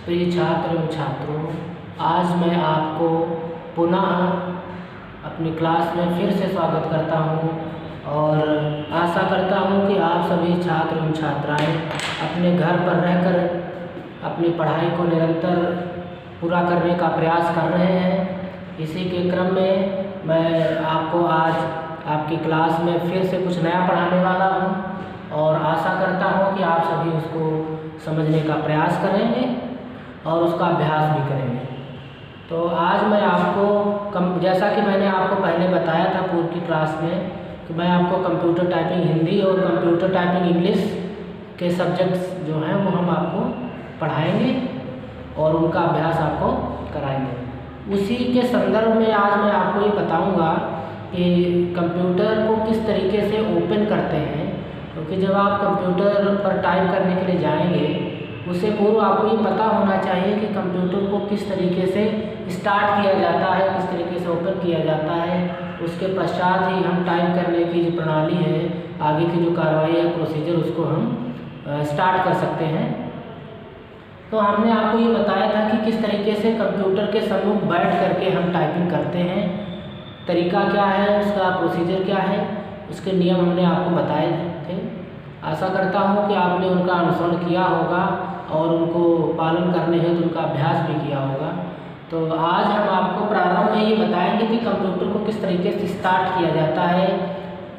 प्रिय छात्र एवं छात्रों, आज मैं आपको पुनः अपनी क्लास में फिर से स्वागत करता हूं और आशा करता हूं कि आप सभी छात्र एवं छात्राएं अपने घर पर रहकर अपनी पढ़ाई को निरंतर पूरा करने का प्रयास कर रहे हैं। इसी के क्रम में मैं आपको आज आपकी क्लास में फिर से कुछ नया पढ़ाने वाला हूं और आशा करता हूं कि आप सभी उसको समझने का प्रयास करेंगे और उसका अभ्यास भी करेंगे। तो आज मैं आपको जैसा कि मैंने आपको पहले बताया था पूर्व की क्लास में कि मैं आपको कंप्यूटर टाइपिंग हिंदी और कंप्यूटर टाइपिंग इंग्लिश के सब्जेक्ट्स जो हैं वो हम आपको पढ़ाएंगे और उनका अभ्यास आपको कराएंगे। उसी के संदर्भ में आज मैं आपको ये बताऊंगा कि कंप्यूटर को किस तरीके से ओपन करते हैं, क्योंकि जब आप कंप्यूटर पर टाइप करने के लिए जाएंगे उससे पूर्व आपको ये पता होना चाहिए कि कंप्यूटर को किस तरीके से स्टार्ट किया जाता है, किस तरीके से ओपन किया जाता है। उसके पश्चात ही हम टाइप करने की जो प्रणाली है, आगे की जो कार्रवाई है, प्रोसीजर, उसको हम स्टार्ट कर सकते हैं। तो हमने आपको ये बताया था कि किस तरीके से कंप्यूटर के सम्मुख बैठ करके हम टाइपिंग करते हैं, तरीका क्या है, उसका प्रोसीजर क्या है, उसके नियम हमने आपको बताए थे। आशा करता हूँ कि आपने उनका अनुसरण किया होगा और उनको पालन करने हेतु उनका अभ्यास भी किया होगा। तो आज हम आपको प्रारंभ में ये बताएंगे कि कंप्यूटर को किस तरीके से स्टार्ट किया जाता है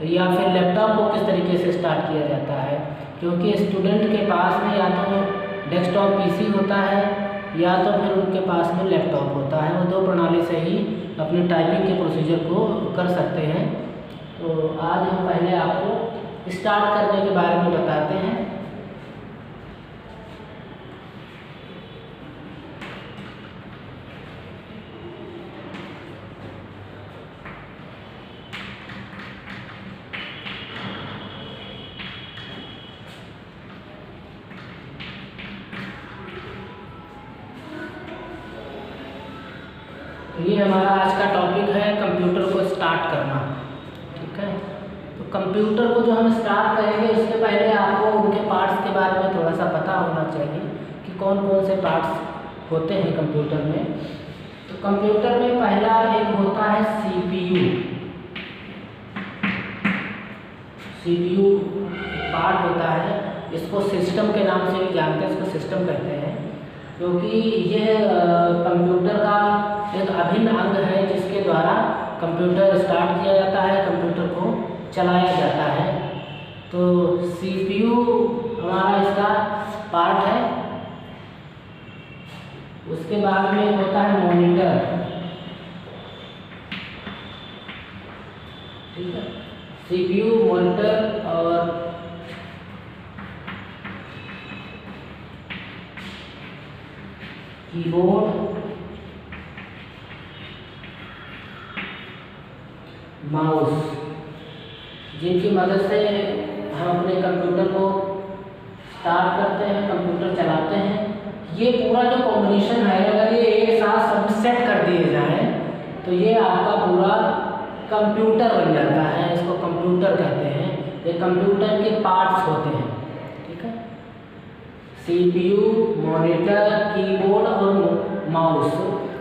या फिर लैपटॉप को किस तरीके से स्टार्ट किया जाता है, क्योंकि स्टूडेंट के पास में या तो डेस्कटॉप पीसी होता है या तो फिर उनके पास में लैपटॉप होता है। वो दो प्रणाली से ही अपनी टाइपिंग के प्रोसीजर को कर सकते हैं। तो आज हम पहले आपको स्टार्ट करने के बारे में बताते हैं। ये हमारा आज का टॉपिक है कंप्यूटर को स्टार्ट करना। ठीक है, तो कंप्यूटर को जो हम स्टार्ट करेंगे उसके पहले आपको उनके पार्ट्स के बारे में थोड़ा सा पता होना चाहिए कि कौन कौन से पार्ट्स होते हैं कंप्यूटर में। तो कंप्यूटर में पहला एक होता है सीपीयू। सीपीयू पार्ट होता है, इसको सिस्टम के नाम से भी जानते हैं, इसको सिस्टम कहते हैं, क्योंकि यह कंप्यूटर का एक अभिन्न अंग है जिसके द्वारा कंप्यूटर स्टार्ट किया जाता है, कंप्यूटर को चलाया जाता है। तो सीपीयू हमारा इसका पार्ट है। उसके बाद में होता है मॉनिटर। ठीक है, सीपीयू, मॉनिटर और कीबोर्ड, माउस, जिनकी मदद से हम अपने कंप्यूटर को स्टार्ट करते हैं, कंप्यूटर चलाते हैं। ये पूरा जो कॉम्बिनेशन है, अगर ये एक साथ सब सेट कर दिए जाएं तो ये आपका पूरा कंप्यूटर बन जाता है। इसको कंप्यूटर कहते हैं। ये कंप्यूटर के पार्ट्स होते हैं। ठीक है, सीपीयू, मॉनिटर, कीबोर्ड और माउस,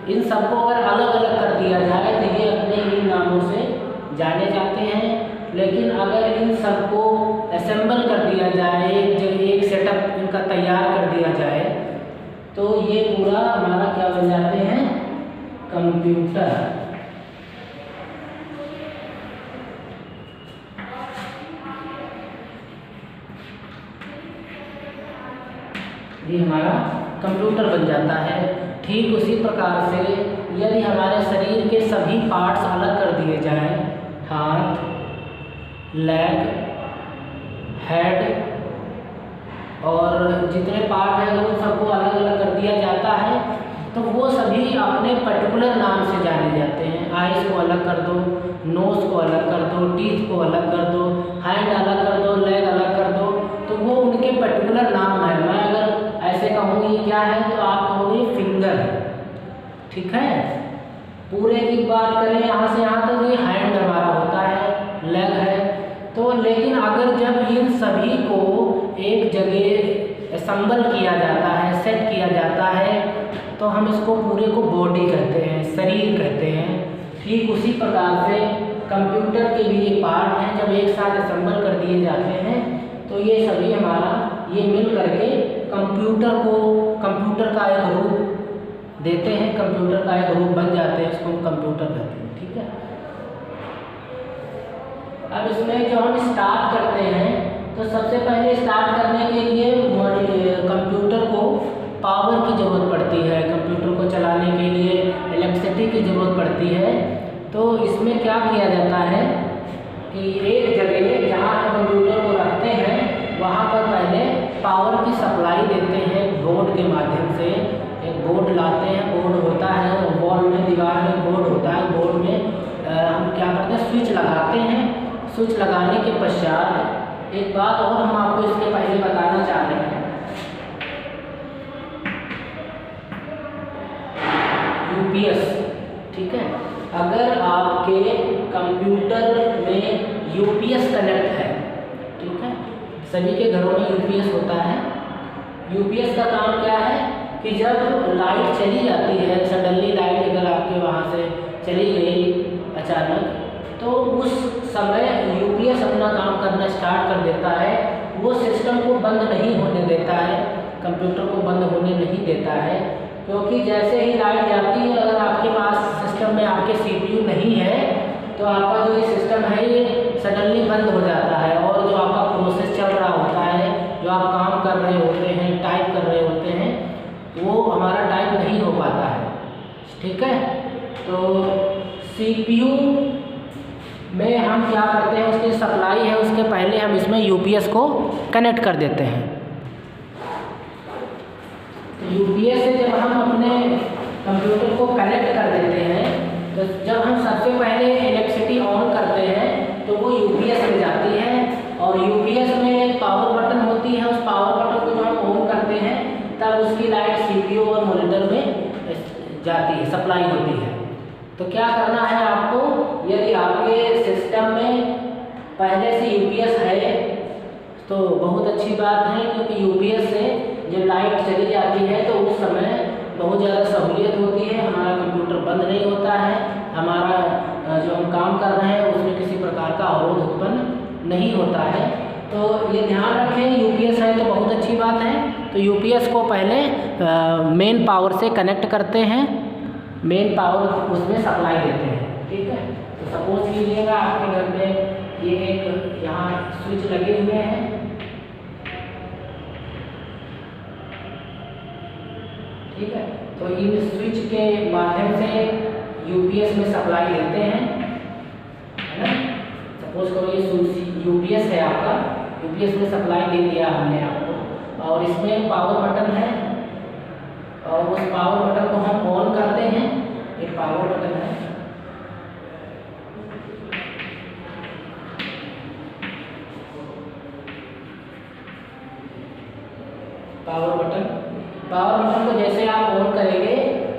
इन सबको अगर अलग अलग कर दिया जाए तो ये अपने ही नामों से जाने जाते हैं। लेकिन अगर इन सबको असेंबल कर दिया जाए, एक सेटअप इनका तैयार कर दिया जाए तो ये पूरा हमारा क्या बन जाते हैं, कंप्यूटर। ये हमारा कंप्यूटर बन जाता है। ठीक उसी प्रकार से यदि हमारे शरीर के सभी पार्ट्स अलग कर दिए जाएं, हाथ, लेग, हेड और जितने पार्ट हैं उन सबको अलग अलग कर दिया जाता है तो वो सभी अपने पर्टिकुलर नाम से जाने जाते हैं। आइज़ को अलग कर दो, नोज़ को अलग कर दो, टीथ को अलग कर दो, हैंड अलग कर दो, लेग अलग कर दो, तो वो उनके पर्टिकुलर नाम है। मैं अगर ऐसे कहूँ ये क्या है तो आप कहोगे फिंगर है। ठीक है, पूरे की बात करें यहाँ से यहाँ तो ये हैंड हमारा होता है, लेग है। तो लेकिन अगर जब इन सभी को एक जगह असम्बल किया जाता है, सेट किया जाता है, तो हम इसको पूरे को बॉडी कहते हैं, शरीर कहते हैं। ठीक उसी प्रकार से कंप्यूटर के भी ये पार्ट हैं, जब एक साथ असम्बल कर दिए जाते हैं तो ये सभी हमारा ये मिल करके कंप्यूटर का एक रूप देते हैं, कंप्यूटर का एक रूप बन जाते हैं, इसको हम कंप्यूटर कहते हैं। ठीक है, अब इसमें जो हम स्टार्ट करते हैं तो सबसे पहले स्टार्ट करने के लिए कंप्यूटर को पावर की ज़रूरत पड़ती है, कंप्यूटर को चलाने के लिए इलेक्ट्रिसिटी की ज़रूरत पड़ती है। तो इसमें क्या किया जाता है कि एक जगह जहाँ हम कंप्यूटर को रखते हैं वहाँ पर पहले पावर की सप्लाई देते हैं बोर्ड के माध्यम से। एक बोर्ड लाते हैं, बोर्ड होता है वॉल में, दीवार में बोर्ड होता है, बोर्ड में हम क्या करते हैं स्विच लगाते हैं। स्विच लगाने के पश्चात एक बात और हम आपको इसके पहले बताना चाह रहे हैं, यूपीएस। ठीक है, अगर आपके कंप्यूटर में यूपीएस कनेक्ट है, ठीक है, सभी के घरों में यूपीएस होता है। यूपीएस का काम क्या है कि जब लाइट चली जाती है, सडनली लाइट अगर आपके वहाँ से चली गई अचानक, तो उस समय यूपीएस अपना काम करना स्टार्ट कर देता है। वो सिस्टम को बंद नहीं होने देता है, कंप्यूटर को बंद होने नहीं देता है, क्योंकि जैसे ही लाइट जाती है, अगर आपके पास सिस्टम में आपके सीपीयू नहीं है तो आपका जो ये सिस्टम है ये सडनली बंद हो जाता है, और जो आपका प्रोसेस चल रहा होता है, जो आप काम कर रहे होते हैं, टाइप कर रहे होते हैं, वो हमारा टाइप नहीं हो पाता है। ठीक है, तो सीपीयू में हम क्या करते हैं, उसकी सप्लाई है, उसके पहले हम इसमें यूपीएस को कनेक्ट कर देते हैं। यूपीएस से जब हम अपने कंप्यूटर को कनेक्ट कर देते हैं तो जब हम सबसे पहले इलेक्ट्रिसिटी ऑन करते हैं तो वो यूपीएस में जाती है, और यूपीएस में एक पावर बटन होती है। उस पावर बटन को जब हम ऑन करते हैं तब उसकी लाइट सीपीयू और मॉनिटर में जाती है, सप्लाई होती है। तो क्या करना है आपको, यदि आपके सिस्टम में पहले से यूपीएस है तो बहुत अच्छी बात है, क्योंकि यूपीएस से जब लाइट चली जाती है तो उस समय बहुत ज़्यादा सहूलियत होती है, हमारा कंप्यूटर बंद नहीं होता है, हमारा जो हम काम कर रहे हैं उसमें किसी प्रकार का अवरोध उत्पन्न नहीं होता है। तो ये ध्यान रखें, यूपीएस है तो बहुत अच्छी बात है। तो यूपीएस को पहले मेन पावर से कनेक्ट करते हैं, मेन पावर उसमें सप्लाई देते हैं। ठीक है, तो सपोज कीजिएगा आपके घर में ये एक यहाँ स्विच लगे हुए हैं, ठीक है, तो इन स्विच के माध्यम से यूपीएस में सप्लाई देते हैं, है ना। सपोज करो ये यूपीएस है आपका, यूपीएस में सप्लाई दे दिया हमने आपको, और इसमें पावर बटन है, और उस पावर बटन को हम ऑन करते हैं। एक पावर बटन है, पावर बटन को जैसे आप ऑन करेंगे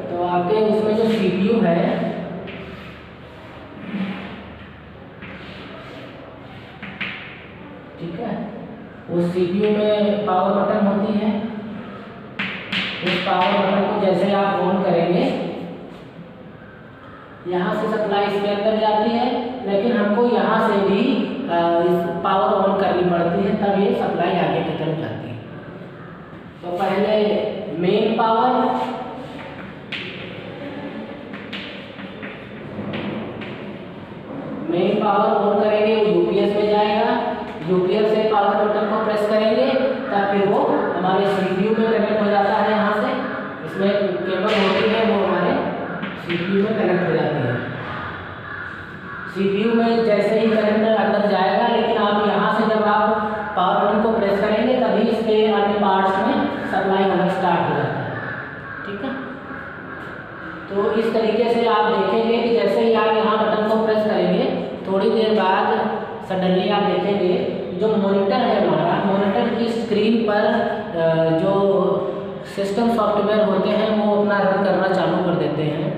तो आपके उसमें जो सीपीयू है, ठीक है, उस सीपीयू में पावर बटन होती है। उस पावर बटन को जैसे आप ऑन करेंगे, यहाँ से सप्लाई इसके अंदर जाती है, लेकिन हमको यहाँ से भी इस पावर ऑन करनी पड़ती है, तब ये सप्लाई आगे की तरफ जाती है। तो पहले मेन पावर, ऑन करेंगे, यूपीएस में जाएगा, यूपीएस से पावर बटन को प्रेस करेंगे, तब फिर वो हमारे सीपीयू में कनेक्ट हो जाता है। यहाँ से इसमें केबल होती है, वो हमारे सीपीयू में कनेक्ट हो जाती है। सीपीयू में जैसे ही करंट अंदर जाएगा, लेकिन आप यहाँ से जब आप पावर बटन को प्रेस करेंगे तभी इसके अन्य पार्ट्स में सप्लाई होना स्टार्ट हो जाता है। ठीक है, तो इस तरीके से आप देखेंगे कि जैसे ही आप यहाँ बटन को प्रेस करेंगे, थोड़ी देर बाद सडनली आप देखेंगे जो मॉनिटर है हमारा, मॉनिटर की स्क्रीन पर जो सिस्टम सॉफ्टवेयर होते हैं वो अपना रन करना चालू कर देते हैं,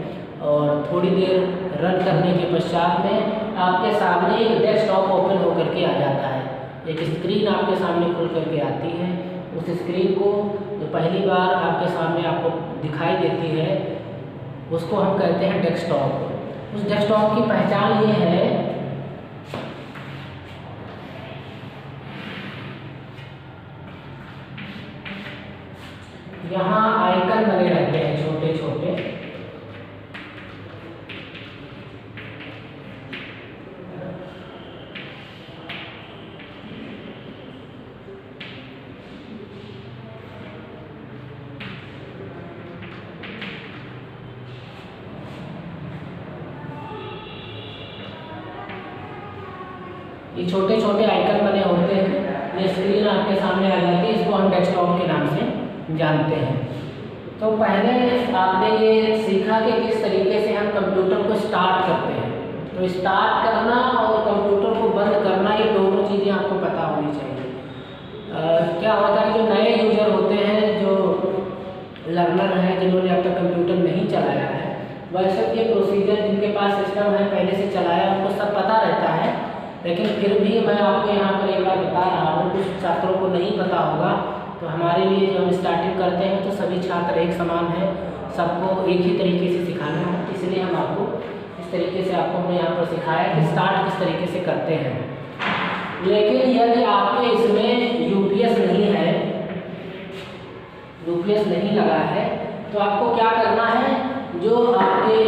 और थोड़ी देर रन करने के पश्चात में आपके सामने एक डेस्कटॉप ओपन होकर के आ जाता है। एक स्क्रीन आपके सामने खुल करके आती है, उस स्क्रीन को जो पहली बार आपके सामने आपको दिखाई देती है उसको हम कहते हैं डेस्कटॉप। उस डेस्कटॉप की पहचान ये है यहाँ आइकन बने रहते हैं छोटे छोटे, ये छोटे छोटे आइकन बने होते हैं। ये स्क्रीन आपके सामने आ जाती है, इसको हम डेस्कटॉप के नाम से जानते हैं। तो पहले आपने ये सीखा कि किस तरीके से हम कंप्यूटर को स्टार्ट करते हैं। तो स्टार्ट करना और कंप्यूटर को बंद करना, ये दोनों चीज़ें आपको पता होनी चाहिए। क्या होता है, जो नए यूजर होते हैं, जो लर्नर हैं, जिन्होंने अब तक कंप्यूटर नहीं चलाया है, वैसे ये प्रोसीजर जिनके पास सिस्टम है पहले से चलाया, उनको सब पता रहता है। लेकिन फिर भी मैं आपको यहाँ पर एक बार बता रहा हूँ, कुछ छात्रों को नहीं पता होगा। तो हमारे लिए जो हम स्टार्टिंग करते हैं तो सभी छात्र एक समान हैं, सबको एक ही तरीके से सिखाना है, इसलिए हम आपको इस तरीके से आपको हमने यहाँ पर सिखाया कि स्टार्ट किस तरीके से करते हैं। लेकिन यदि आपके इसमें यूपीएस नहीं है, यूपीएस नहीं लगा है, तो आपको क्या करना है, जो आपके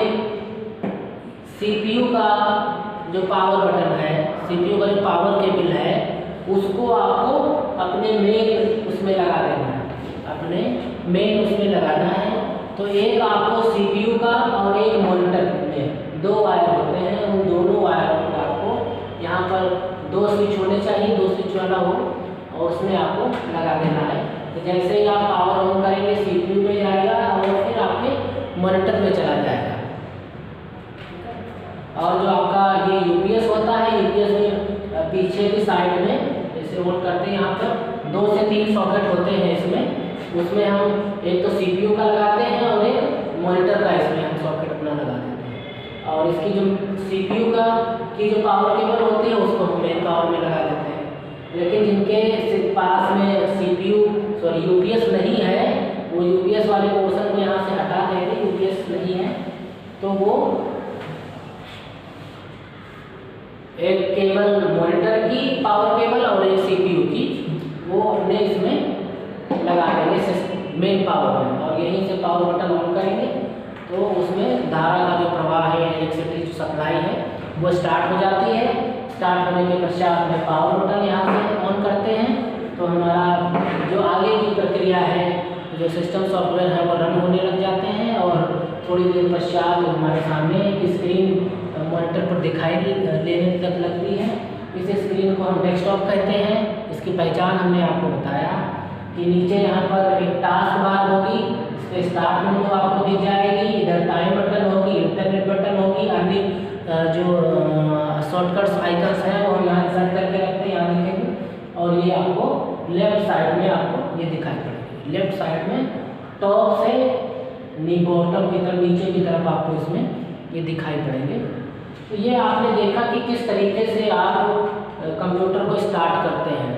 सीपीयू का जो पावर बटन है, सीपीयू का जो पावर केबल है, उसको आपको अपने मेन उसमें लगा देना है, अपने मेन उसमें लगाना है। तो एक आपको सीपीयू का और एक मॉनिटर में 2 वायर होते हैं, उन दोनों वायरों को आपको यहाँ पर 2 स्विच होने चाहिए, 2 स्विच वाला हो, और उसमें आपको लगा देना है। तो जैसे ही आप पावर ऑन करेंगे सीपीयू में जाएगा और फिर आपके मॉनिटर में चला जाएगा। और जो आपका ये यूपीएस होता है, यूपीएस में पीछे की साइड में जैसे ऑन करते हैं, यहाँ पर 2 से 3 सॉकेट होते हैं इसमें। उसमें हम एक तो सीपीयू का लगाते हैं और एक मॉनिटर का इसमें हम सॉकेट अपना लगा देते हैं। और इसकी जो सीपीयू का की जो पावर केबल होती है उसको हम मेन पावर में लगा देते हैं। लेकिन जिनके पास में यूपीएस नहीं है, वो यूपीएस वाले पोर्शन को यहाँ से हटा देंगे, यूपीएस नहीं है तो वो एक केबल मॉनिटर की पावर केबल और एक सीपीयू की वो अपने इसमें लगा देंगे मेन पावर में, और यहीं से पावर बटन ऑन करेंगे तो उसमें धारा का जो प्रवाह है, इलेक्ट्रिसिटी जो सप्लाई है वो स्टार्ट हो जाती है। स्टार्ट होने के पश्चात में पावर बटन यहाँ से ऑन करते हैं तो हमारा जो आगे की प्रक्रिया है, जो सिस्टम सॉफ्टवेयर है, वो रन होने लग जाते हैं। और थोड़ी देर पश्चात हमारे सामने एक स्क्रीन मॉनिटर पर दिखाई देने तक लगती है। इस स्क्रीन को हम डेस्कटॉप कहते हैं। इसकी पहचान हमने आपको बताया कि नीचे यहाँ पर एक टास्क बार होगी, इस पर स्टार्ट मेनू आपको दिख जाएगी, इधर टाइम बटन होगी, इंटरनेट बटन होगी, अन्य जो शॉर्टकट्स आइकन्स हैं वो हम यहाँ इंसर्ट करके रखते हैं, यहाँ दिखेंगे। और ये आपको लेफ्ट साइड में आपको ये दिखाई पड़ेगी, लेफ्ट साइड में टॉप से बॉटम की तरफ, नीचे की तरफ आपको इसमें ये दिखाई पड़ेंगे। तो ये आपने देखा कि किस तरीके से आप कंप्यूटर को स्टार्ट करते हैं।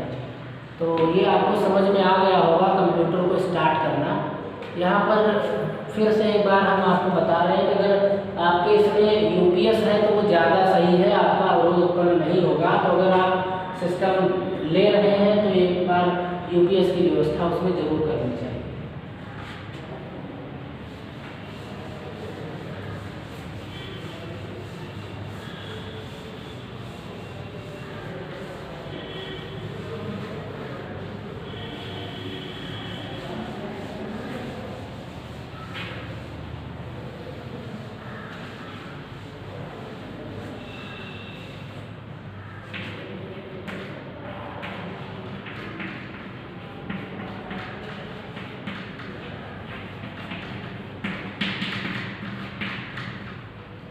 तो ये आपको समझ में आ गया होगा कंप्यूटर को स्टार्ट करना। यहाँ पर फिर से एक बार हम आपको बता रहे हैं कि अगर आपके इसमें यूपीएस है तो वो ज़्यादा सही है, आपका अवरोध उत्पन्न नहीं होगा। तो अगर आप सिस्टम ले रहे हैं तो एक बार यूपीएस की व्यवस्था उसमें जरूर करनी चाहिए।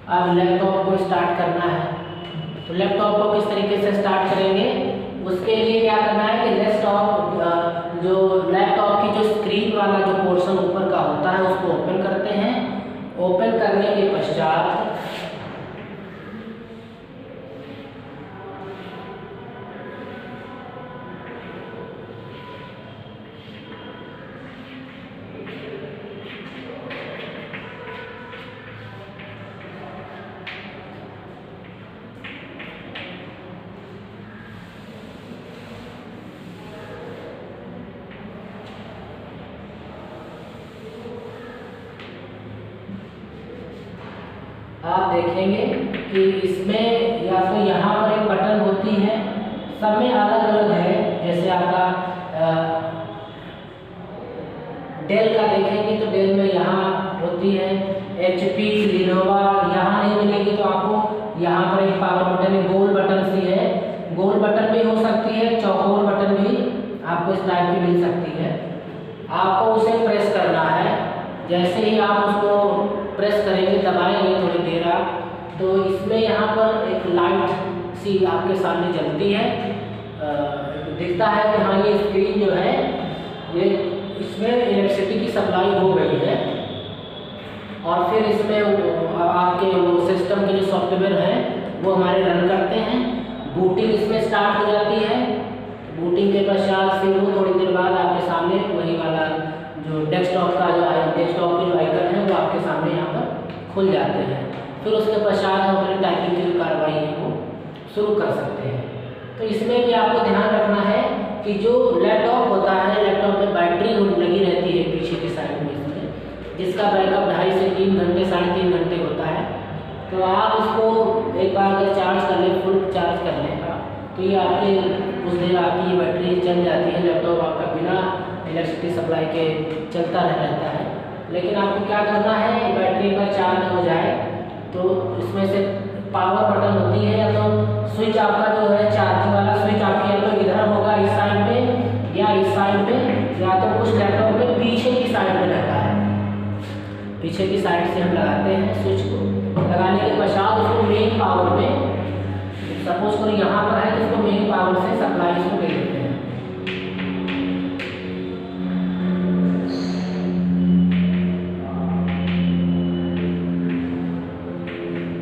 अब लैपटॉप को स्टार्ट करना है तो लैपटॉप को किस तरीके से स्टार्ट करेंगे, उसके लिए क्या करना है कि जो लैपटॉप की जो स्क्रीन वाला जो पोर्शन ऊपर का होता है उसको ओपन करते हैं। ओपन करने के पश्चात आप देखेंगे कि इसमें या तो यहाँ पर एक बटन होती है, सब में अलग अलग है। जैसे आपका डेल का देखेंगे तो डेल में यहाँ होती है, HP, लिनोवा यहाँ नहीं मिलेगी, तो आपको यहाँ पर एक पावर बटन है, गोल बटन सी है, गोल बटन भी हो सकती है, चौकोर बटन भी आपको इस टाइप की मिल सकती है। आपको उसे प्रेस करना है। जैसे ही आप उसको प्रेस करेंगे, दबाएंगे थोड़ी देर आप, तो इसमें यहाँ पर एक लाइट सी आपके सामने जलती है, दिखता है कि हाँ ये स्क्रीन जो है ये इसमें इलेक्ट्रिसिटी की सप्लाई हो गई है। और फिर इसमें आपके वो सिस्टम के जो सॉफ्टवेयर हैं वो हमारे रन करते हैं, बूटिंग इसमें स्टार्ट हो जाती है। बूटिंग के पश्चात फिर वो थोड़ी देर बाद आपके सामने वही वाला जो डेस्कटॉप के जो आइकन है वो आपके सामने यहाँ पर खुल जाते हैं। फिर उसके पश्चात हम अपनी टाइपिंग की जो कार्रवाई है वो शुरू कर सकते हैं। तो इसमें भी आपको ध्यान रखना है कि जो लैपटॉप होता है, लैपटॉप में बैटरी लगी रहती है पीछे की साइड में इसमें, जिसका बैकअप 2.5 से 3 घंटे 3.5 घंटे होता है। तो आप इसको एक बार अगर चार्ज कर लें, फुल चार्ज कर लें तो ये आपके कुछ देर आपकी ये बैटरी चल जाती है, लैपटॉप आपका बिना इलेक्ट्रिसिटी सप्लाई के चलता रहता है। लेकिन आपको क्या करना है, बैटरी का चार्ज हो जाए तो इसमें से पावर बटन होती है, या तो स्विच आपका जो है चार्जिंग वाला स्विच आपके या तो इधर होगा इस साइड में या इस साइड में, या तो कुछ लैपटॉप में पीछे की साइड में रहता है। पीछे की साइड से हम लगाते हैं स्विच को, लगाने के पश्चात उसको मेन पावर में, सपोज करो यहाँ पर है तो उसको मेन पावर से सप्लाई इसको दे देते हैं।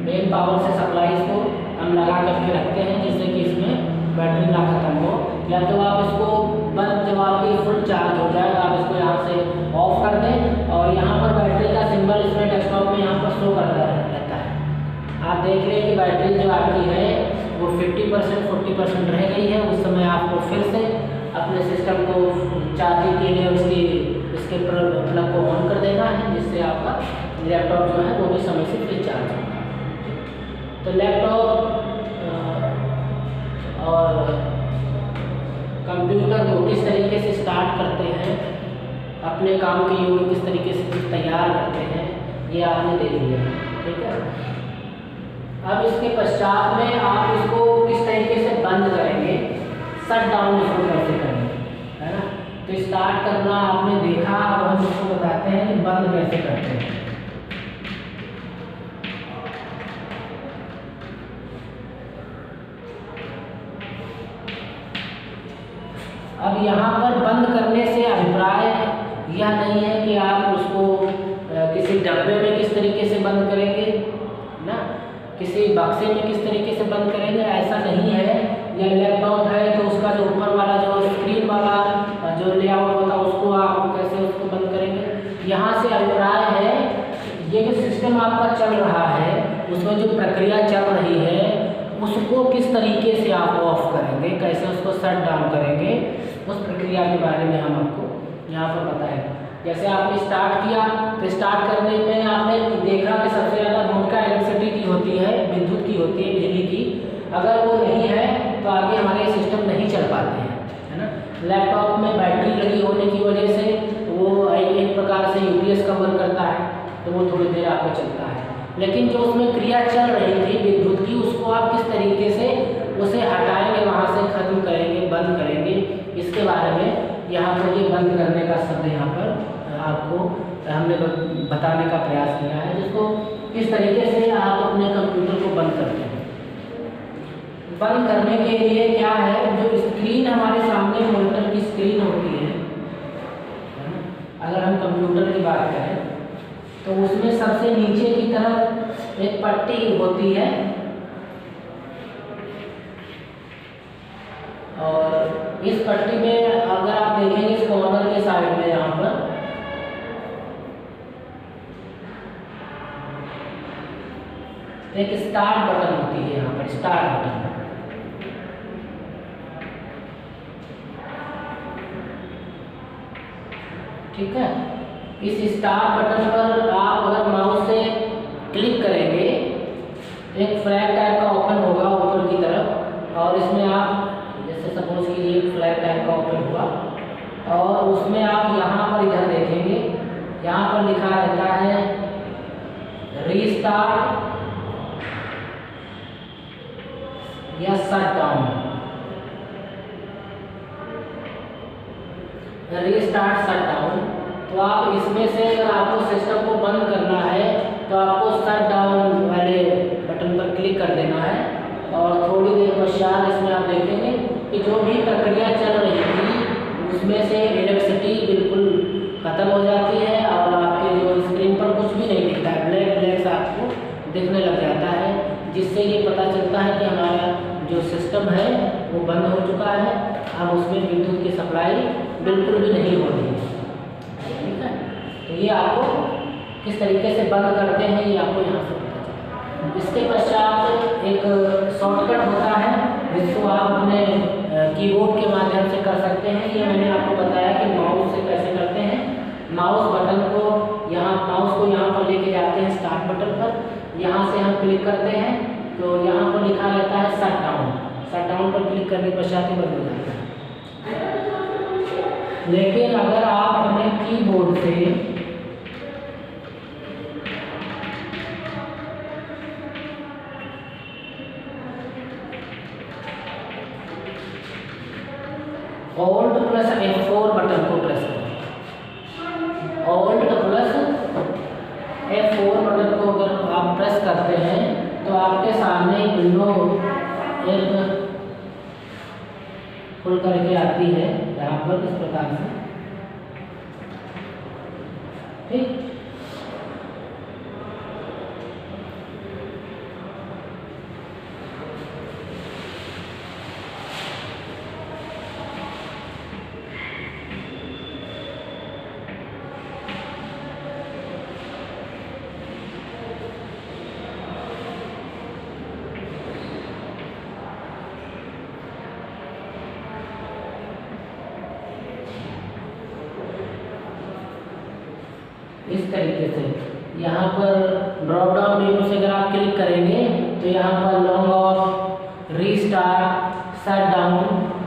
मेन पावर से सप्लाई इसको हम लगा करके रखते हैं, जिससे कि इसमें बैटरी ना खत्म हो। या तो आप इसको बंद, जब आपकी फुल चार्ज हो जाए तो आप इसको यहाँ से ऑफ कर दें, और यहाँ पर बैटरी का सिंबल इसमें डेस्कटॉप में यहाँ पर शो करता रहता है। आप देख रहे हैं कि बैटरी जो आपकी है वो 50% 40% रह गई है। उस समय आपको फिर से अपने सिस्टम को चार्जिंग के लिए इसके प्लग को ऑन कर देना है, जिससे आपका लैपटॉप जो है वो भी समय से फिर चार्ज होगा। तो लैपटॉप और कंप्यूटर को किस तरीके से स्टार्ट करते हैं, अपने काम के योग्य किस तरीके से तैयार करते हैं, ये आपने देख लिया, ठीक है। अब इसके पश्चात में आप इसको किस तरीके से बंद करेंगे, शट डाउन इसको कैसे करेंगे, है ना। तो स्टार्ट करना आपने देखा, अब हम इसको बताते हैं कि बंद कैसे करते हैं। अब यहाँ पर बंद करने से अभिप्राय यह नहीं है कि आप उसको किसी डब्बे में किस तरीके से बंद करेंगे ना, किसी बक्से में किस तरीके से बंद करेंगे, ऐसा नहीं है। या लैपटॉप है तो उसका जो ऊपर वाला जो स्क्रीन वाला जो लेआउट होता है उसको आप कैसे उसको बंद करेंगे। यहाँ से अभिप्राय है ये जो सिस्टम आपका चल रहा है उसमें जो प्रक्रिया चल रही है उसको किस तरीके से आप ऑफ करेंगे, कैसे उसको शट डाउन करेंगे, उस प्रक्रिया के बारे में हम आपको यहाँ पर बताएंगे। जैसे आपने स्टार्ट किया तो स्टार्ट करने में आपने देखा कि सबसे ज़्यादा भूमिका इलेक्ट्रिसिटी की होती है, विद्युत की होती है, बिजली की। अगर वो नहीं है तो आगे हमारे सिस्टम नहीं चल पाते हैं, है ना। लैपटॉप में बैटरी लगी होने की वजह से वो एक प्रकार से UPS का वर्क करता है, तो वो थोड़ी देर आपको चलता है। लेकिन जो उसमें क्रिया चल रही थी विद्युत की, उसको आप किस तरीके से उसे हटाएंगे, वहाँ से खत्म करेंगे, बंद करेंगे, इसके बारे में यहाँ पर ये बंद करने का शब्द यहाँ पर आपको हमने बताने का प्रयास किया है, जिसको किस तरीके से आप अपने कंप्यूटर को बंद करते हैं। बंद करने के लिए क्या है, जो स्क्रीन हमारे सामने मॉनिटर की स्क्रीन होती है, अगर हम कंप्यूटर की बात करें तो उसमें सबसे नीचे की तरफ एक पट्टी होती है, और इस पट्टी में अगर आप देखेंगे इस कॉर्नर के साइड में यहाँ पर एक स्टार्ट बटन होती है, यहाँ पर स्टार्ट बटन, ठीक है। इस स्टार्ट बटन पर आप अगर माउस से क्लिक करेंगे एक फ्लैग टाइप का ओपन होगा ऊपर की तरफ, और इसमें आप जैसे सपोज कीजिए एक फ्लैग टाइप का ओपन हुआ और उसमें आप यहाँ पर इधर देखेंगे, यहाँ पर लिखा रहता है रीस्टार्ट या shut down. Restart shut down, तो आप इसमें से अगर आपको सिस्टम को बंद करना है तो आपको शट डाउन वाले बटन पर क्लिक कर देना है, और थोड़ी देर पश्चात इसमें आप देखेंगे कि जो भी प्रक्रिया चल रही थी उसमें से इलेक्ट्रिसिटी बिल्कुल ख़त्म हो जाती है और आपके जो स्क्रीन पर कुछ भी नहीं दिखता है, ब्लैक ब्लैक सा आपको दिखने लग जाता है, जिससे ये पता चलता है कि हमारा जो सिस्टम है वो बंद हो चुका है, अब उसमें विद्युत की सप्लाई बिल्कुल भी नहीं हो रही है। ठीक है, तो ये आपको किस तरीके से बंद करते हैं ये आपको यहाँ से पता चलता है। इसके पश्चात एक शॉर्टकट होता है जिसको आप अपने कीबोर्ड के माध्यम से कर सकते हैं। ये मैंने आपको बताया कि माउस से कैसे करते हैं। माउस बटन को यहाँ पर लेके जाते हैं स्टार्ट बटन पर, यहाँ से हम क्लिक करते हैं तो यहाँ पर लिखा रहता है शट डाउन। शट डाउन पर क्लिक करने के पश्चात ही बंद हो जाता है। लेकिन अगर आप अपने कीबोर्ड से Alt प्लस F4 बटन को प्रेस करें, Alt प्लस F4 बटन को अगर आप प्रेस करते हैं तो आपके सामने विंडो एक खुल करके आती है यहाँ पर इस प्रकार से। ठीक, इस तरीके से यहाँ पर ड्रॉप डाउन मेनू से अगर आप क्लिक करेंगे तो यहाँ पर long off, restart, shut down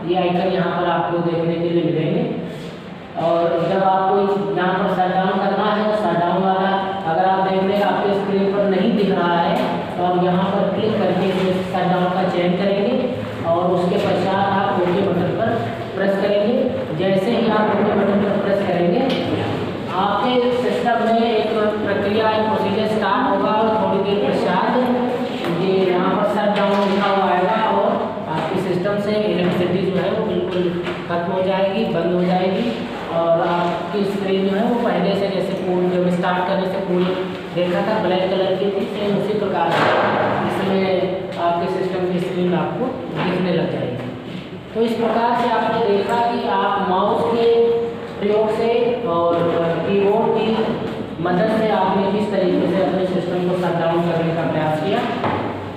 ये आइकन यहाँ पर आपको देखने के लिए मिलेंगे। और जब आपको यहाँ पर शट डाउन करना है, शट डाउन वाला अगर आप देख रहे हैं आपके स्क्रीन पर नहीं दिख रहा है तो आप यहाँ पर क्लिक करके शट डाउन का चयन करेंगे और उसके पश्चात आप ओके बटन पर प्रेस करेंगे। जैसे ही आप ओके बटन पर प्रेस करेंगे आपके सिस्टम में एक प्रक्रिया, एक प्रोसीजर स्टार्ट होगा और थोड़ी देर पश्चात ये यहाँ पर शट डाउन लिखा हुआ आएगा और आपके सिस्टम से इलेक्ट्रिसिटी जो है वो बिल्कुल खत्म हो जाएगी, बंद हो जाएगी, और आपकी स्क्रीन जो है वो पहले से जैसे पूरी जब स्टार्ट करने से पूरी देखा था ब्लैक कलर की थी, सेम उसी प्रकार से इसमें आपके सिस्टम की स्क्रीन आपको दिखने लग जाएगी। तो इस प्रकार से आपने देखा कि आप माउस के प्रयोग से और कीबोर्ड की मदद से आपने किस तरीके से अपने सिस्टम को शट डाउन करने का प्रयास किया।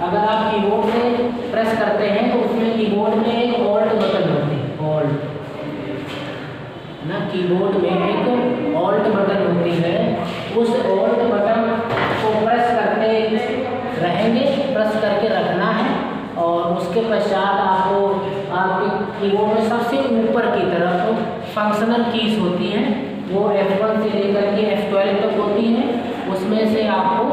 अगर आप कीबोर्ड से प्रेस करते हैं तो उसमें कीबोर्ड में एक ऑल्ट बटन होती है, ऑल्ट ना, कीबोर्ड में एक ऑल्ट बटन होती है, उस ऑल्ट बटन को प्रेस करते रहेंगे, प्रेस करके रखना है और उसके पश्चात आपको आपके कीबोर्ड में सबसे ऊपर की तरफ फंक्शनल कीज होती हैं, वो F1 से लेकर के F12 तक होती हैं, उसमें से आपको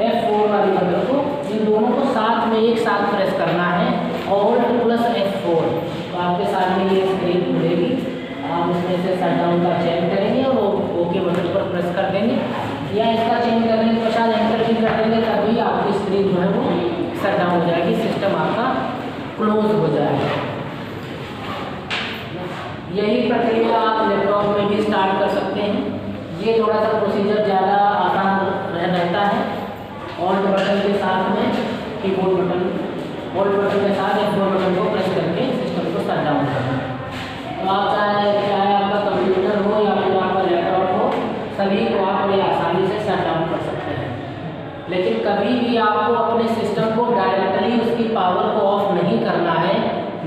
F4 वाली बटन को इन दोनों को साथ में एक साथ प्रेस करना है, Alt प्लस F4। तो आपके सामने ये स्क्रीन खुलेगी, आप उसमें से शट डाउन का चयन करेंगे और ओके बटन पर प्रेस कर देंगे, या इसका चयन करने के पश्चात एंटर भी कर देंगे, तभी आपकी स्क्रीन जो है वो शट डाउन हो जाएगी, सिस्टम आपका क्लोज हो जाएगा। यही प्रक्रिया आप लैपटॉप में भी स्टार्ट कर सकते हैं। ये थोड़ा सा प्रोसीजर ज़्यादा आसान रहता है। ऑल्ट बटन के साथ में कीबोर्ड बटन, ऑल्ट बटन के साथ F4 बटन को प्रेस करके सिस्टम को शट डाउन करना। तो आप चाहे आपका कंप्यूटर हो या फिर आपका लैपटॉप हो, सभी को आप बड़ी आसानी से शट डाउन कर सकते हैं। लेकिन कभी भी आपको अपने सिस्टम को डायरेक्टली उसकी पावर को ऑफ नहीं करना है,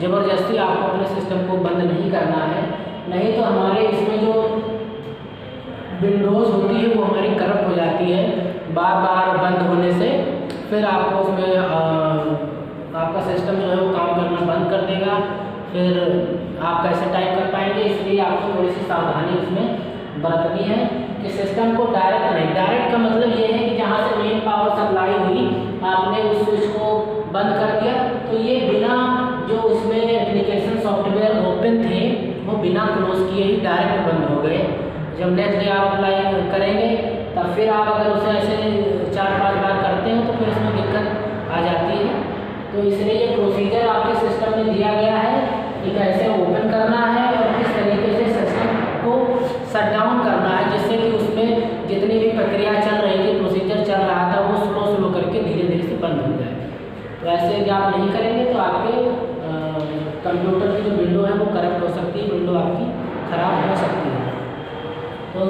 ज़बरदस्ती आपको अपने सिस्टम को बंद नहीं करना है, नहीं तो हमारे इसमें जो विंडोज़ होती है वो हमारी करप्ट हो जाती है बार बार बंद होने से। फिर आपको उसमें आपका सिस्टम जो है वो काम करना बंद कर देगा। फिर आप कैसे टाइप कर पाएंगे, इसलिए आपको थोड़ी सी सावधानी उसमें बरतनी है कि सिस्टम को डायरेक्ट नहीं, डायरेक्ट का मतलब ये है कि जहाँ से मेन पावर सप्लाई हुई आपने उस स्विच को बंद कर दिया, तो ये बिना जो उसमें एप्लीकेशन सॉफ्टवेयर ओपन थे वो बिना क्लोज किए ही डायरेक्ट बंद हो गए। जब नेक्स्ट डे आप अप्लाई करेंगे तब फिर आप अगर उसे ऐसे 4-5 बार करते हैं तो फिर उसमें दिक्कत आ जाती है। तो इसलिए ये प्रोसीजर आपके सिस्टम में दिया गया है कि कैसे ओपन करना है और किस तरीके से सिस्टम को शट डाउन करना है, जिससे कि उसमें जितनी भी प्रक्रिया चल रही थी, प्रोसीजर चल रहा था, वो स्लो करके धीरे धीरे से बंद हो जाए। तो ऐसे यदि आप नहीं करेंगे तो आपके कंप्यूटर की जो विंडो है वो करप्ट हो सकती है, विंडो आपकी खराब हो सकती है। तो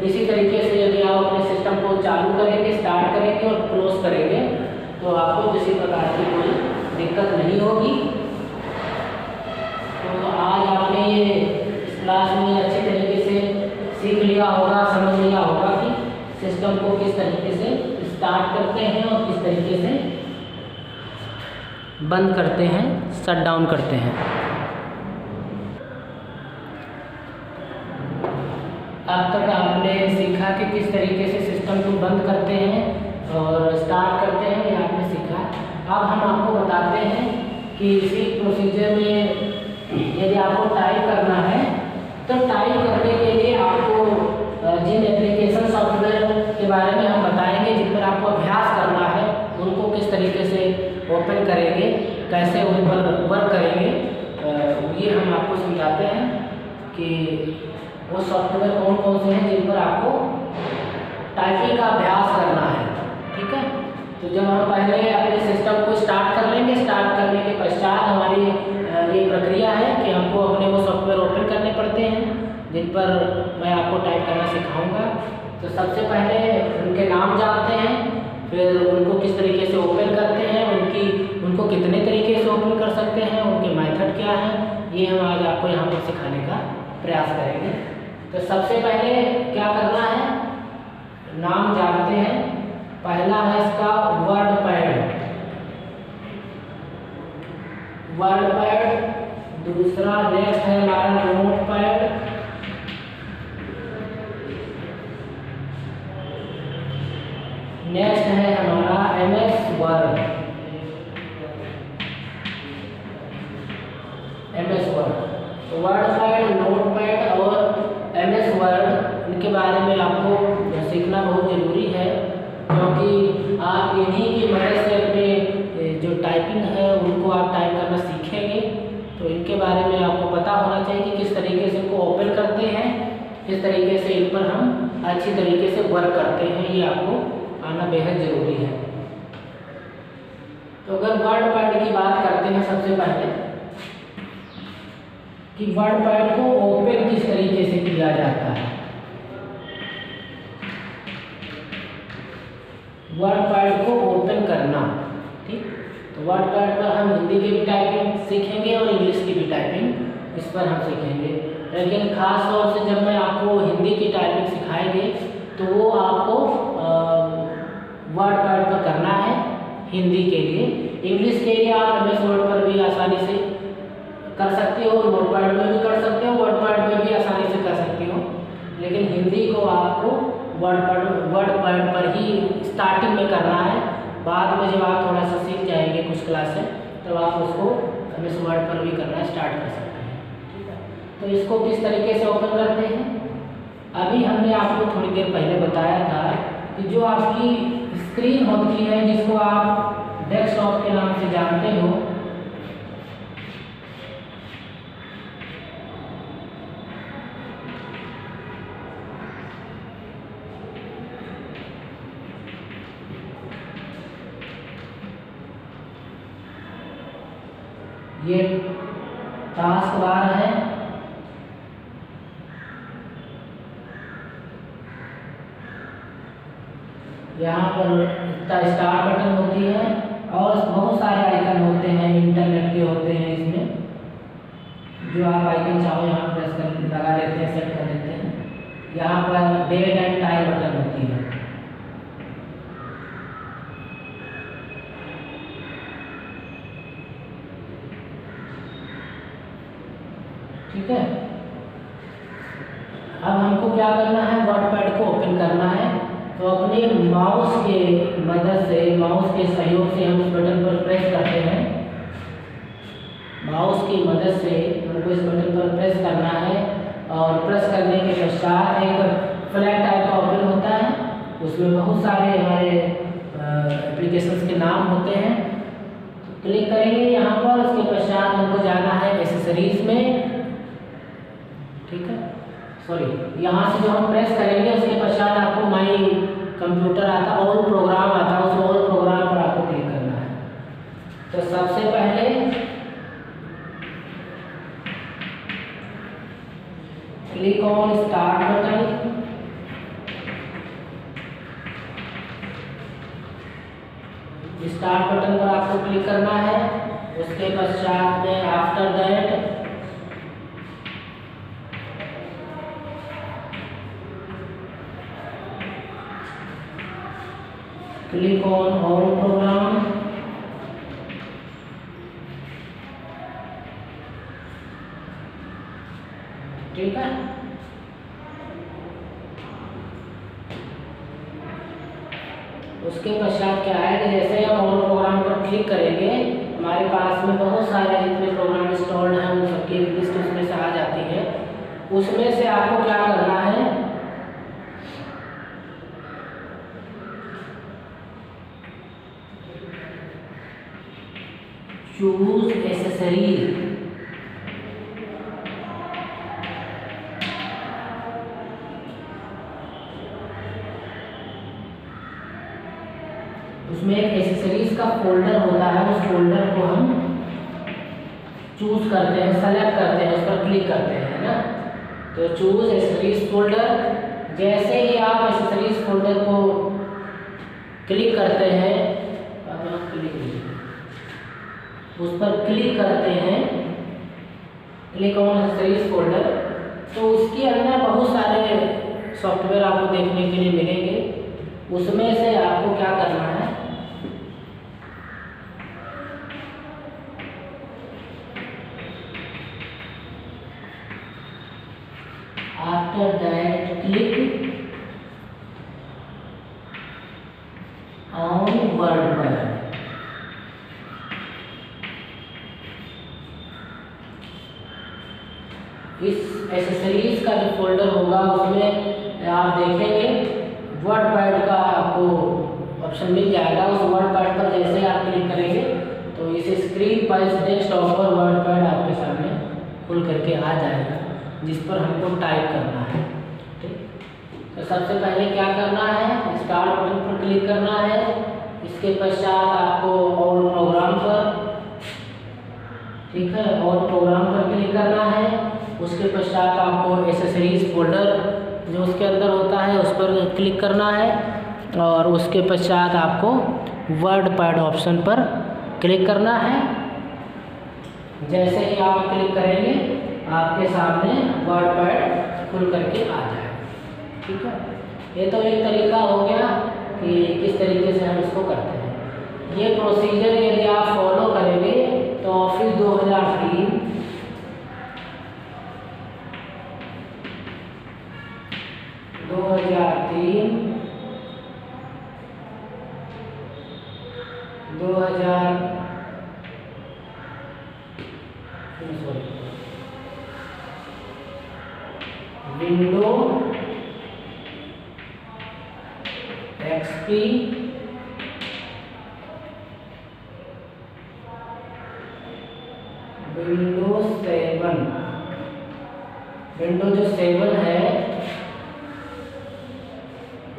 इसी तरीके से यदि आप अपने सिस्टम को चालू करेंगे, स्टार्ट करेंगे और क्लोज करेंगे तो आपको किसी प्रकार की कोई दिक्कत नहीं होगी। तो आज आपने ये इस क्लास में अच्छे तरीके से सीख लिया होगा, समझ लिया होगा कि सिस्टम को किस तरीके से स्टार्ट करते हैं और किस तरीके से बंद करते हैं, शट डाउन करते हैं। अब तक आपने सीखा कि किस तरीके से सिस्टम को बंद करते हैं और स्टार्ट करते हैं, ये आपने सीखा। अब हम आपको बताते हैं कि इसी प्रोसीजर में यदि आपको टाइप करना है तो टाइप करने के लिए आपको जिन एप्लीकेशन सॉफ्टवेयर के बारे में हम बताएंगे, जिन पर आपको अभ्यास करना है, उनको किस तरीके से ओपन करेंगे, कैसे उन पर वर्क करेंगे, ये हम आपको समझाते हैं कि वो सॉफ्टवेयर कौन कौन से हैं जिन पर आपको टाइपिंग का अभ्यास करना है। ठीक है, तो जब हम पहले अपने सिस्टम को स्टार्ट कर लेंगे, स्टार्ट करने के पश्चात हमारी ये प्रक्रिया है कि हमको अपने वो सॉफ्टवेयर ओपन करने पड़ते हैं जिन पर मैं आपको टाइप करना सिखाऊंगा। तो सबसे पहले उनके नाम जानते हैं, फिर उनको किस तरीके से ओपन करते हैं, उनको कितने तरीके से ओपन कर सकते हैं, उनके मेथड क्या हैं, ये हम आज आपको यहाँ पर सिखाने का प्रयास करेंगे। तो सबसे पहले क्या करना है, नाम जानते हैं। पहला है इसका वर्ड पैड, दूसरा नेक्स्ट है हमारा नोट पैड, नेक्स्ट है हमारा MS वर्ड। तो वर्ड पैड, नोट पैड और MS वर्ड, इनके बारे में आपको सीखना बहुत ज़रूरी है, क्योंकि आप इन्हीं की मदद से अपने जो टाइपिंग है उनको आप टाइप करना सीखेंगे। तो इनके बारे में आपको पता होना चाहिए कि किस तरीके से इनको ओपन करते हैं, किस तरीके से इन पर हम अच्छी तरीके से वर्क करते हैं, ये आपको आना बेहद ज़रूरी है। तो अगर वर्ड पैड की बात करते हैं सबसे पहले कि वर्ड पैड को ओपन किस तरीके से किया जाता है। वर्ड पैड को ओपन करना, ठीक। तो वर्ड पैड पर हम हिंदी की भी टाइपिंग सीखेंगे और इंग्लिश की भी टाइपिंग इस पर हम सीखेंगे, लेकिन ख़ास तौर से जब मैं आपको हिंदी की टाइपिंग सिखाएंगे तो वो आपको वर्ड पैड पर करना है हिंदी के लिए। इंग्लिश के लिए आप MS वर्ड पर भी आसानी से कर सकते हो, नोट पैड में भी कर सकते हो, वर्ड पैड में भी आसानी से कर सकते हो, लेकिन हिंदी को आपको वर्ड पैड पर ही स्टार्टिंग में करना है। बाद में जब आप थोड़ा सा सीख जाएंगे कुछ क्लास में, तब आप उसको MS वर्ड पर भी करना स्टार्ट कर सकते हैं। ठीक है, तो इसको किस तरीके से ओपन करते हैं, अभी हमने आपको थोड़ी देर पहले बताया था कि जो आपकी स्क्रीन होती है, जिसको आप डेस्कटॉप के नाम से जानते हो, ये टास्क बार है, यहाँ पर स्टार्ट बटन होती है और बहुत सारे आइकन होते हैं, इंटरनेट के होते हैं। इसमें जो आप आइकन चाहो यहाँ प्रेस कर लगा लेते हैं, सेट कर लेते हैं। यहाँ पर डेट एंड टाइम बटन होती है, हमको क्या करना है, वर्डपैड को ओपन करना है। तो अपने माउस के मदद से, माउस के सहयोग से हम इस बटन पर प्रेस करते हैं। माउस की मदद से हमको इस बटन पर प्रेस करना है और प्रेस करने के पश्चात एक फ्लैग टाइप का ओपन होता है। उसमें बहुत सारे हमारे एप्लीकेशंस के नाम होते हैं। तो क्लिक करेंगे यहाँ पर, उसके पश्चात हमको जाना है एसेसरीज में, ठीक है। सॉरी, यहाँ से जो हम प्रेस करेंगे उसके पश्चात आपको माई कंप्यूटर आता, ऑल प्रोग्राम आता, उस ऑल प्रोग्राम पर आपको क्लिक करना है। तो सबसे पहले click on start button, start button पर आपको क्लिक करना है। उसके पश्चात में after that click on all programme, ठीक है। उसके पश्चात क्या है कि जैसे हम ऑल प्रोग्राम पर क्लिक करेंगे, हमारे पास में बहुत सारे जितने प्रोग्राम इंस्टॉल्ड हैं उन सबकी लिस्ट उसमें से आ जाती है। उसमें से आपको क्या करना है, चूज एसेसरीज, उसमें एक एसेसरीज का फोल्डर होता है, उस फोल्डर को हम चूज करते हैं, सेलेक्ट करते हैं, उस पर क्लिक करते हैं ना। तो चूज एसेसरीज फोल्डर, जैसे ही आप एसेसरीज फोल्डर को क्लिक करते हैं, उस पर क्लिक करते हैं, क्लिक ऑन एसेसरीज फोल्डर, तो उसके अंदर बहुत सारे सॉफ्टवेयर आपको देखने के लिए मिलेंगे। उसमें से आपको क्या करना है, after that click on WordPad. इस एसेसरीज का जो फोल्डर होगा उसमें आप देखेंगे वर्डपैड का आपको ऑप्शन मिल जाएगा। उस वर्डपैड पर जैसे आप क्लिक करेंगे तो इस स्क्रीन पर, इस डेस्कटॉप पर वर्डपैड आपके सामने खुल करके आ जाएगा, जिस पर हमको टाइप करना है, ठीक। तो सबसे पहले क्या करना है, स्टार्ट बटन पर क्लिक करना है। इसके पश्चात आपको ऑल प्रोग्राम पर, ठीक है, ऑल प्रोग्राम पर क्लिक करना है। उसके पश्चात आपको एसेसरीज फोल्डर जो उसके अंदर होता है उस पर क्लिक करना है और उसके पश्चात आपको वर्डपैड ऑप्शन पर क्लिक करना है। जैसे ही आप क्लिक करेंगे आपके सामने वर्डपैड खुल करके आ जाएगा, ठीक है। ये तो एक तरीका हो गया कि किस तरीके से हम इसको करते हैं। ये प्रोसीजर यदि आप फॉलो करेंगे तो office 2003 window XP window 7, window जो 7 है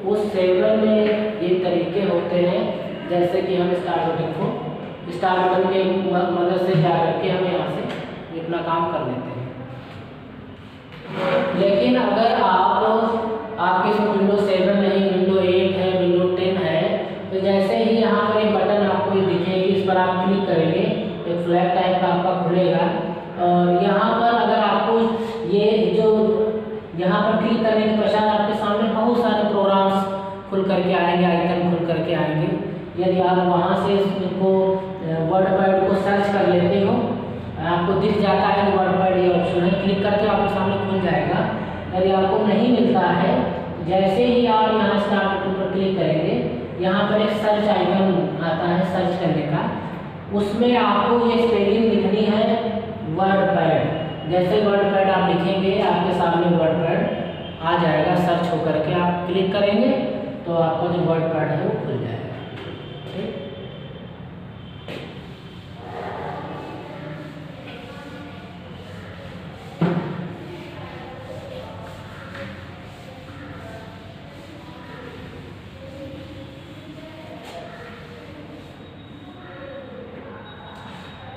उस 7 में ये तरीके होते हैं। जैसे कि हम स्टार्ट बटन के मदद से जा करके हम यहाँ से अपना काम कर लेते हैं। लेकिन अगर आपके इसमें विंडो 7 नहीं, विंडो 8 है, विंडो 10 है, तो जैसे ही यहाँ पर एक बटन आपको ये दिखेगी, इस पर आप क्लिक करेंगे, एक फ्लैग टाइप का आपका खुलेगा और यहाँ पर अगर आपको ये जो यहाँ पर क्लिक करने के पश्चात आपके सामने बहुत सारे प्रोग्राम्स खुल करके आएंगे, आइकन खुल करके आएंगे। यदि आप वहाँ से इसको वर्डपैड को सर्च कर लेते हो, आपको दिख जाता है कि वर्डपैड ये ऑप्शन है, क्लिक करके आपके सामने खुल जाएगा। यदि आपको नहीं मिलता है, जैसे ही आप यहाँ स्टार्ट बटन पर क्लिक करेंगे, यहाँ पर एक सर्च आइकन आता है सर्च करने का, उसमें आपको ये स्पेलिंग लिखनी है वर्डपैड। जैसे वर्डपैड आप लिखेंगे आपके सामने वर्डपैड आ जाएगा, सर्च होकर के आप क्लिक करेंगे तो आपका जो वर्डपैड है वो खुल जाएगा। ठीक,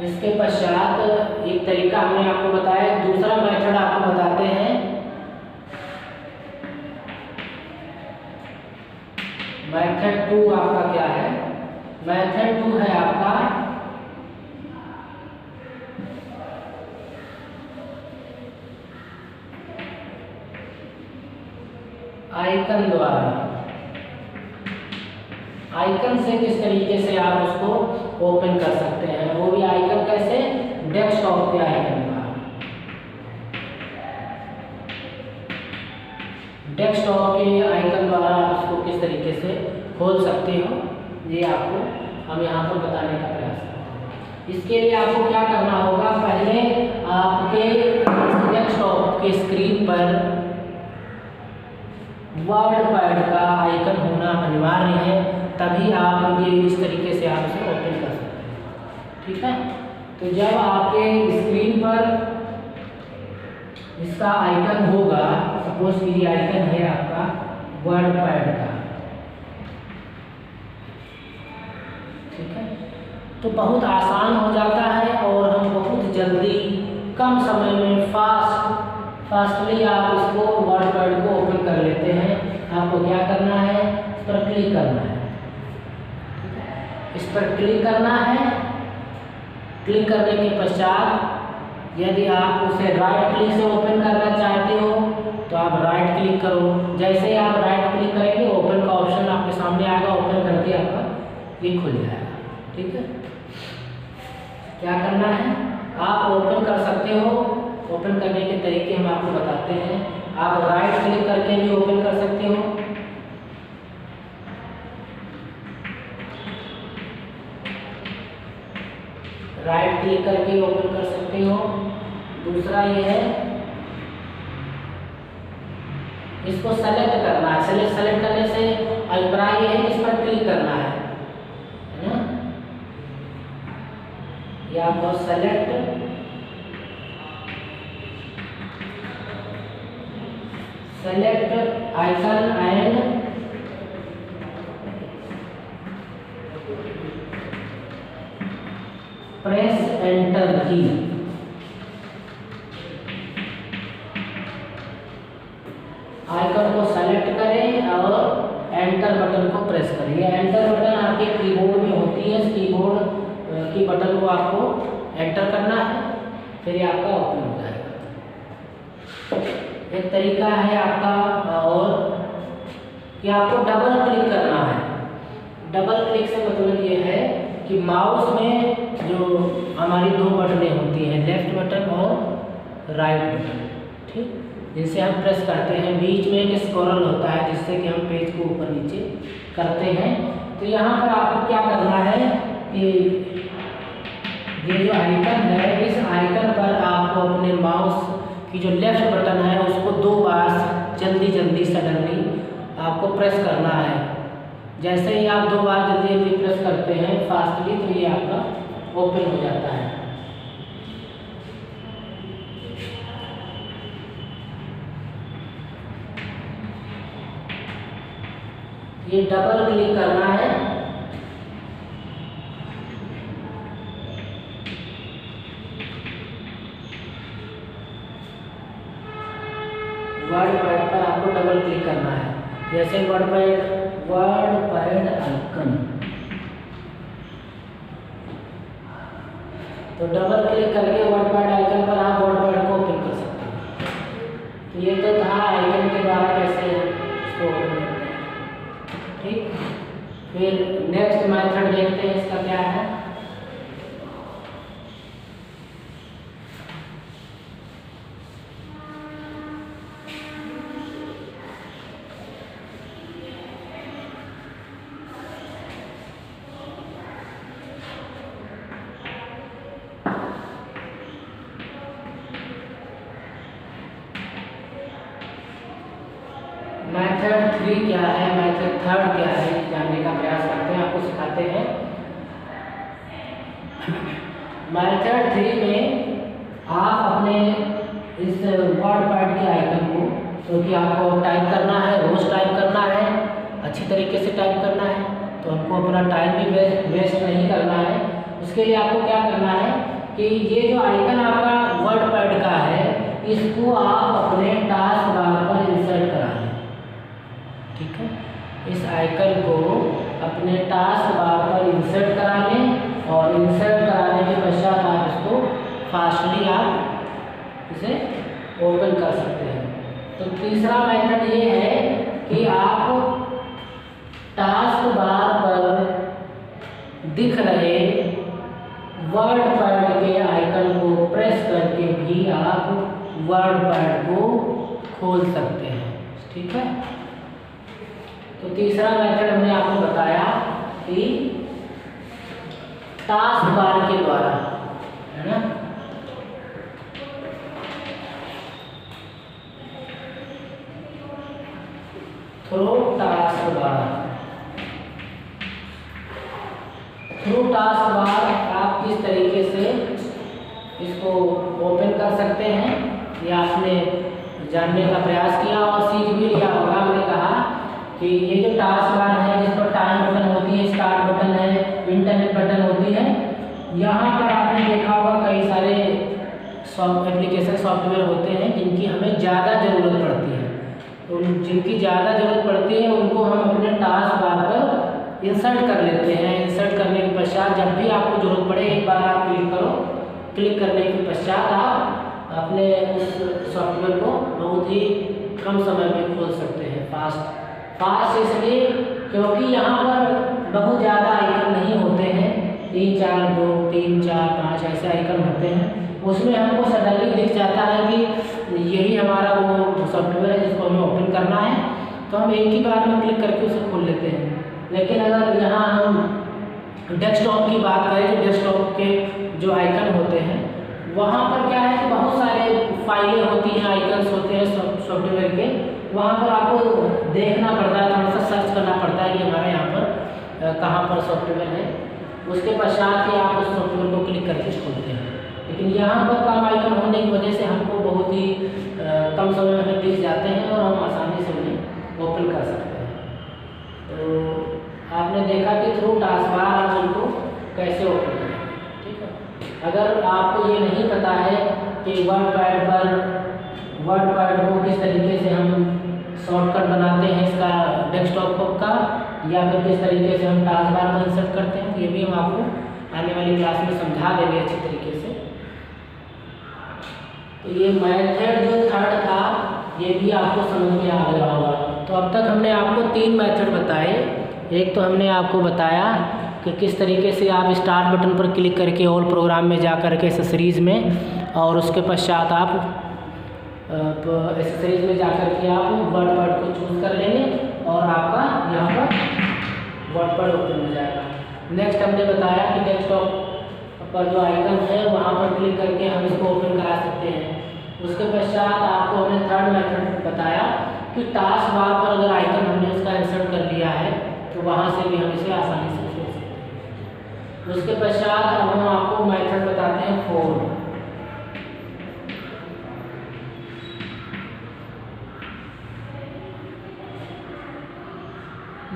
इसके पश्चात एक तरीका हमने आपको बताया, दूसरा मेथड आपको बताते हैं। मेथड 2 आपका क्या है? मेथड 2 है आपका आइकन द्वारा। आइकन से किस तरीके से आप उसको ओपन कर सकते हैं, वो भी आइकन कैसे? डेस्कटॉप के आइकन द्वारा। डेस्कटॉप के आइकन द्वारा आप उसको किस तरीके से खोल सकते हो, ये आपको हम यहाँ पर बताने का प्रयास करते हैं। इसके लिए आपको क्या करना होगा, पहले आपके डेस्कटॉप के स्क्रीन पर वर्डपैड का आइकन होना अनिवार्य है, तभी आप ये इस तरीके से आप इसे ओपन कर सकते हैं। ठीक है, तो जब आपके स्क्रीन पर इसका आइकन होगा, सपोज कि ये आइकन है आपका वर्डपैड का, ठीक है, तो बहुत आसान हो जाता है और हम बहुत जल्दी कम समय में फास्टली आप इसको वर्डपैड को ओपन कर लेते हैं। आपको क्या करना है, इस पर क्लिक करना है, इस पर क्लिक करना है। क्लिक करने के पश्चात यदि आप उसे राइट क्लिक से ओपन करना चाहते हो तो आप राइट क्लिक करो। जैसे ही आप राइट क्लिक करेंगे ओपन का ऑप्शन आपके सामने आएगा, ओपन करके आपका ये खुल जाएगा। ठीक है, क्या करना है, आप ओपन कर सकते हो। ओपन करने के तरीके हम आपको बताते हैं। आप राइट क्लिक करके भी ओपन कर सकते हो, राइट क्लिक करके ओपन कर सकते हो। दूसरा ये है, इसको सेलेक्ट करना है। सेलेक्ट करने से अभिप्राय ये है कि इस पर क्लिक करना है ना, या आपको select icon and press enter की। आइकन को सेलेक्ट करें और एंटर बटन को प्रेस करें। ये एंटर बटन आपके कीबोर्ड में होती है, इस कीबोर्ड की बटन को आपको एंटर करना है, फिर ये आपका ओपन हो जाएगा। एक तरीका है आपका और कि आपको डबल क्लिक करना है। डबल क्लिक से मतलब ये है कि माउस में जो हमारी दो बटनें होती हैं, लेफ्ट बटन और राइट बटन, ठीक, जिनसे हम प्रेस करते हैं, बीच में एक स्क्रॉल होता है जिससे कि हम पेज को ऊपर नीचे करते हैं। तो यहाँ पर आपको क्या करना है कि ये जो आइकन है, इस आइकन पर आपको अपने माउस की जो लेफ्ट बटन है उसको 2 बार जल्दी सडनली आपको प्रेस करना है। जैसे ही आप 2 बार जल्दी प्रेस करते हैं फास्टली, तो ये आपका ओपन हो जाता है। ये डबल क्लिक करना है। वर्डपैड पर आपको डबल क्लिक करना है। जैसे वर्डपैड आइकन, तो डबल क्लिक करके वर्डपैड आइकन पर आप वर्डपैड को ओपन कर सकते हैं। तो ये तो था आइकन के द्वारा कैसे इसको ओपन करते हैं। ठीक, फिर नेक्स्ट मेथड देखते हैं इसका क्या है। मेथड 3 क्या है, मेथड 3 क्या है, जानने का प्रयास करते हैं, आपको सिखाते हैं। मेथड 3 में आप अपने इस वर्ड पैड के आइकन को, क्योंकि आपको टाइप करना है, रोज टाइप करना है, अच्छी तरीके से टाइप करना है, तो हमको अपना टाइम भी वेस्ट नहीं करना है। उसके लिए आपको क्या करना है कि ये जो आइकन आपका वर्ड पैड का है, इसको आप अपने टास्क बार पर इंसर्ट कराएं। ठीक है, इस आइकन को अपने टास्क बार पर इंसर्ट करा लें और इंसर्ट कराने के पश्चात आप इसको फास्टली आप इसे ओपन कर सकते हैं। तो तीसरा मेथड ये है कि आप टास्क बार पर दिख रहे वर्ड पैड के आइकन को प्रेस करके भी आप वर्ड पैड को खोल सकते हैं। ठीक है, तो तीसरा मेथड हमने आपको बताया कि टास्क बार के द्वारा, है ना। Through task bar, through task bar आप किस तरीके से इसको ओपन कर सकते हैं, ये आपने जानने का प्रयास किया और सीख भी लिया होगा। हमने कहा कि ये जो टास्क बार है, जिस पर टाइम बटन होती है, स्टार्ट बटन है, इंटरनेट बटन होती है, यहाँ पर आपने देखा होगा कई सारे एप्लीकेशन सॉफ्टवेयर होते हैं जिनकी हमें ज़्यादा ज़रूरत पड़ती है। उन जिनकी ज़्यादा ज़रूरत पड़ती है उनको हम अपने टास्क बार पर इंसर्ट कर लेते हैं। इंसर्ट करने के पश्चात जब भी आपको ज़रूरत पड़े, एक बार आप क्लिक करो, क्लिक करने के पश्चात आप अपने उस सॉफ्टवेयर को बहुत ही कम समय में खोल सकते हैं। फास्ट इसलिए क्योंकि यहाँ पर बहुत ज़्यादा आइकन नहीं होते हैं, 3 4 2 3 4 5 ऐसे आइकन होते हैं। उसमें हमको सडनली दिख जाता है कि यही हमारा वो सॉफ्टवेयर है जिसको हमें ओपन करना है, तो हम एक ही बार में क्लिक करके उसे खोल लेते हैं। लेकिन अगर यहाँ हम डेस्कटॉप की बात करें, जो डेस्कटॉप के जो आइकन होते हैं, वहाँ पर क्या है कि बहुत सारे फाइलें होती हैं, आइकन्स होते हैं सॉफ्टवेयर के, वहाँ पर आपको देखना पड़ता है, थोड़ा सा सर्च करना पड़ता है कि हमारे यहाँ पर कहाँ पर सॉफ्टवेयर है। उसके पश्चात ही आप उस सॉफ्टवेयर को क्लिक करके खोलते हैं। लेकिन यहाँ पर कम आइकन होने की वजह से हमको बहुत ही कम समय में दिख जाते हैं और हम आसानी से उन्हें ओपन कर सकते हैं। तो आपने देखा कि थ्रू टास्क बार आप उनको कैसे ओपन करें। ठीक है, अगर आपको ये नहीं पता है कि वर्ड पैड को किस तरीके से हम शॉर्टकट बनाते हैं इसका डेस्कटॉप का, या फिर किस तरीके से हम टास्क बार में इंसर्ट करते हैं, ये भी हम आपको आने वाली क्लास में समझा देंगे अच्छी तरीके से। तो ये मेथड जो 3 था ये भी आपको समझ में आ गया होगा। तो अब तक हमने आपको 3 मेथड बताए। एक तो हमने आपको बताया कि किस तरीके से आप स्टार्ट बटन पर क्लिक करके ऑल प्रोग्राम में जा कर के एक्सेसरीज में, और उसके पश्चात आप एक्सेसरीज में जा कर के आप वर्ड पैड को चूज कर लेंगे और आपका यहाँ पर वर्ड पैड ओपन हो जाएगा। नेक्स्ट हमने बताया कि डेस्कटॉप पर जो आइकन है वहाँ पर क्लिक करके हम इसको ओपन करा सकते हैं। उसके पश्चात आपको हमने 3rd मेथड बताया कि टास्क बार पर अगर आइकन हमने उसका इंसर्ट कर लिया है तो वहाँ से भी हम इसे आसानी से खोल सकते हैं। उसके पश्चात अब हम आपको मेथड बताते हैं 4।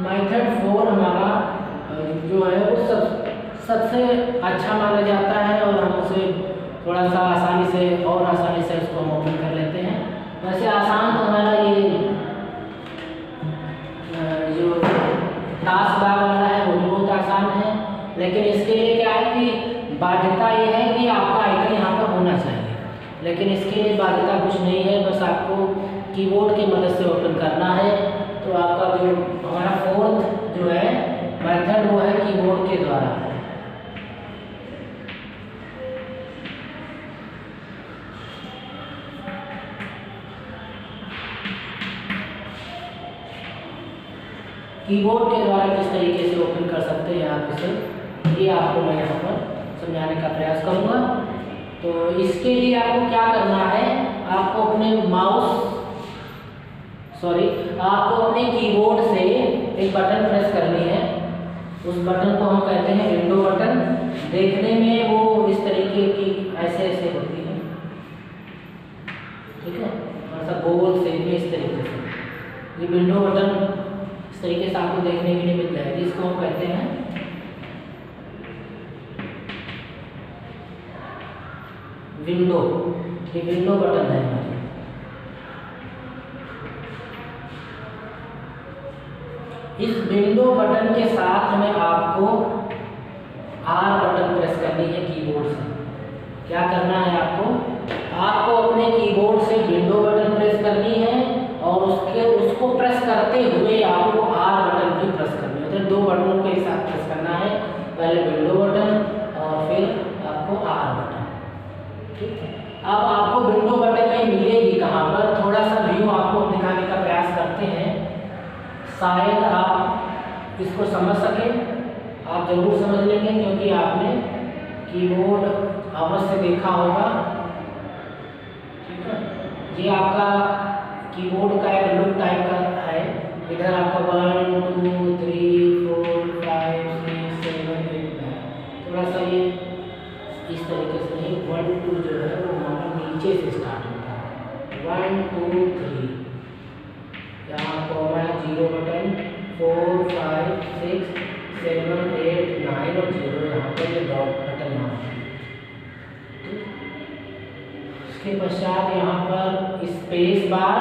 मेथड 4 हमारा जो है वो सबसे अच्छा माना जाता है और हम उसे थोड़ा सा आसानी से उसको हम ओपन कर लेते हैं। वैसे आसान तो हमारा ये जो टास्क बार वाला है वो भी बहुत आसान है, लेकिन इसके लिए क्या है कि बाध्यता ये है कि आपका आइकन यहाँ पर होना चाहिए, लेकिन इसके लिए बाध्यता कुछ नहीं है, बस आपको कीबोर्ड की मदद से ओपन करना है। तो आपका जो हमारा 4th जो है मेथड वो है कीबोर्ड के द्वारा। कीबोर्ड के द्वारा किस तरीके से ओपन कर सकते हैं आप इसे, ये आपको मैं यहाँ पर समझाने का प्रयास करूँगा। तो इसके लिए आपको क्या करना है, आपको अपने आपको अपने कीबोर्ड से एक बटन प्रेस करनी है। उस बटन को हम कहते हैं विंडो बटन। देखने में वो इस तरीके की ऐसे ऐसे होती है, ठीक है, थोड़ा सा गोल शेप में इस तरीके से। ये विंडो बटन इस तरीके से आपको देखने के लिए मिल जाएगी। इसको हम कहते हैं विंडो। ये विंडो बटन है हमारी। इस विंडो बटन के साथ में आपको आर बटन प्रेस करनी है कीबोर्ड से। क्या करना है आपको अपने कीबोर्ड से विंडो बटन प्रेस करनी है और उसको प्रेस करते हुए आपको आर बटन भी प्रेस करनी है। तो दो बटनों को एक साथ प्रेस करना है, पहले विंडो बटन और फिर आपको आर बटन, ठीक है। अब आपको विंडो बटन में मिलेगी कहाँ पर, थोड़ा सा व्यू आपको दिखाने का प्रयास करते हैं, शायद आप इसको समझ सकें। आप जरूर समझ लेंगे क्योंकि आपने कीबोर्ड अवश्य देखा होगा, ठीक है। ये आपका कीबोर्ड का एक लुक टाइप का है। इधर आपका 1 2 3 4 5 6 7 8 है। थोड़ा सा ये इस तरीके से नहीं, 1 2 जो है वो हमारा नीचे से स्टार्ट होता है। 1 2 3 यहाँ कॉमा है, 0 बटन, 4 5 6 7 8 9 और 0 यहाँ पर ये डॉट बटन यहाँ पर। इसके पश्चात यहाँ पर स्पेस बार।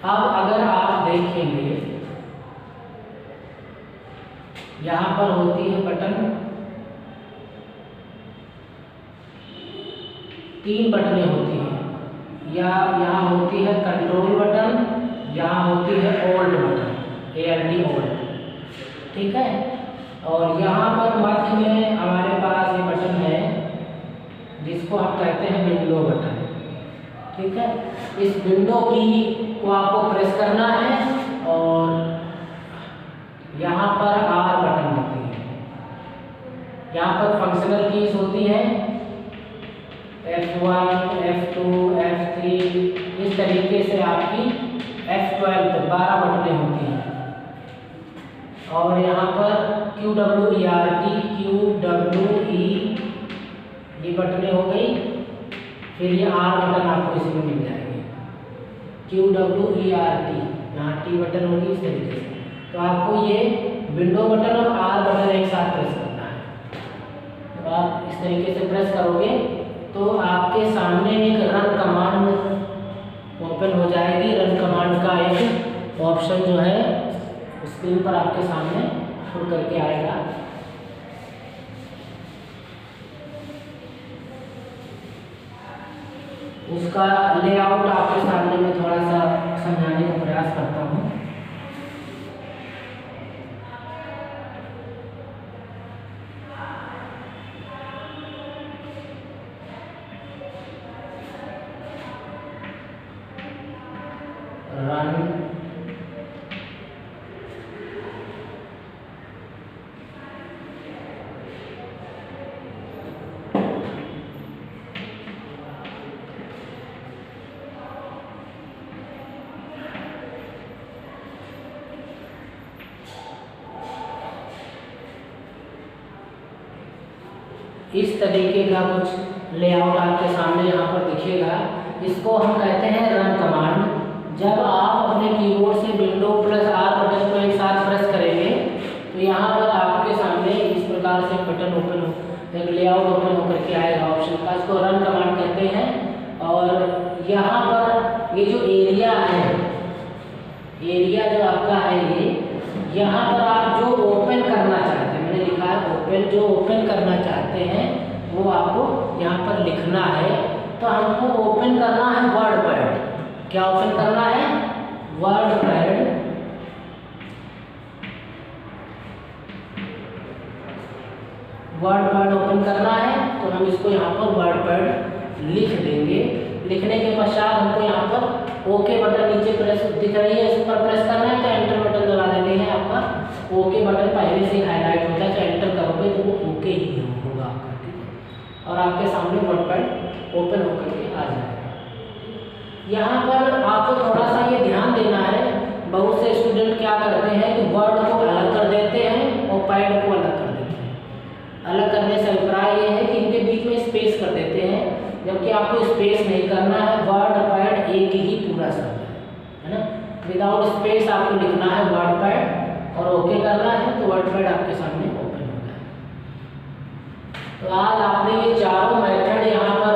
अब अगर आप देखेंगे यहाँ पर होती है बटन, 3 बटनें होती हैं। या यहाँ होती है कंट्रोल बटन, यहाँ होती है ओल्ड बटन, ALT ओल्ड, ठीक है। और यहाँ पर मध्य में हमारे पास ये बटन है जिसको हम कहते हैं विंडो बटन, ठीक है। इस विंडो की को आपको प्रेस करना है और यहाँ पर आर बटन होती है। यहाँ पर फंक्शनल कीज होती है F1 F2 F3, इस तरीके से आपकी F12 तक 12 बटनें होती हैं। और यहाँ पर QWERT QWE ये बटनें हो गई। फिर ये R बटन आपको इसी में मिल जाएगी, QWERT, यहाँ T बटन होगी इस तरीके से। तो आपको ये विंडो बटन और R बटन एक साथ प्रेस करना है। तो आप इस तरीके से प्रेस करोगे तो आपके सामने एक रन कमांड ओपन हो जाएगी। रन कमांड का एक ऑप्शन जो है स्क्रीन पर आपके सामने खुल करके आएगा। उसका लेआउट आपके सामने में थोड़ा सा समझाने का प्रयास करता हूँ। रन इस तरीके का कुछ लेआउट आपके सामने यहाँ पर दिखेगा। इसको हम कहते हैं रन कमांड। जब आप अपने कीबोर्ड से विंडो प्लस आर बटन को एक साथ प्रेस करेंगे तो यहाँ पर आपके सामने इस प्रकार से बटन ओपन हो, एक लेआउट ओपन होकर के आएगा ऑप्शन का। इसको रन कमांड कहते हैं। और यहाँ पर ये जो एरिया है, एरिया जो आपका है ये, यहाँ पर आप जो ओपन करना चाहते हैं, मैंने लिखा है ओपन, जो ओपन करना चाहते हैं वो आपको यहाँ पर लिखना है। तो हमको ओपन करना है वर्ड पैड। क्या ओपन करना है? Word pad. Word pad open करना है तो हम इसको यहाँ पर वर्ड पैड लिख देंगे। लिखने के पश्चात हमको यहाँ पर ओके बटन नीचे प्रेस दिख रही है, इस पर प्रेस करना है तो एंटर बटन दबा देंगे। है आपका ओके बटन पहले से हाईलाइट होता है, तो एंटर करोगे तो वो ओके ही होगा आपका, ठीक है। और आपके सामने वर्ड पैड ओपन होकर के आ जाएगा। यहाँ पर आपको थोड़ा सा ये ध्यान देना है, बहुत से स्टूडेंट क्या करते हैं कि वर्ड को अलग कर देते हैं और पैड को अलग कर देते हैं। अलग करने से अभिप्राय ये है कि इनके बीच में स्पेस कर देते हैं, जबकि आपको स्पेस नहीं करना है। वर्ड पैड एक ही पूरा शब्द है ना, विदाउट स्पेस आपको लिखना है वर्ड पैड और ओके करना है, तो वर्ड पैड आपके सामने ओपन हो गया। तो आज आपने ये चारों मेथड यहाँ पर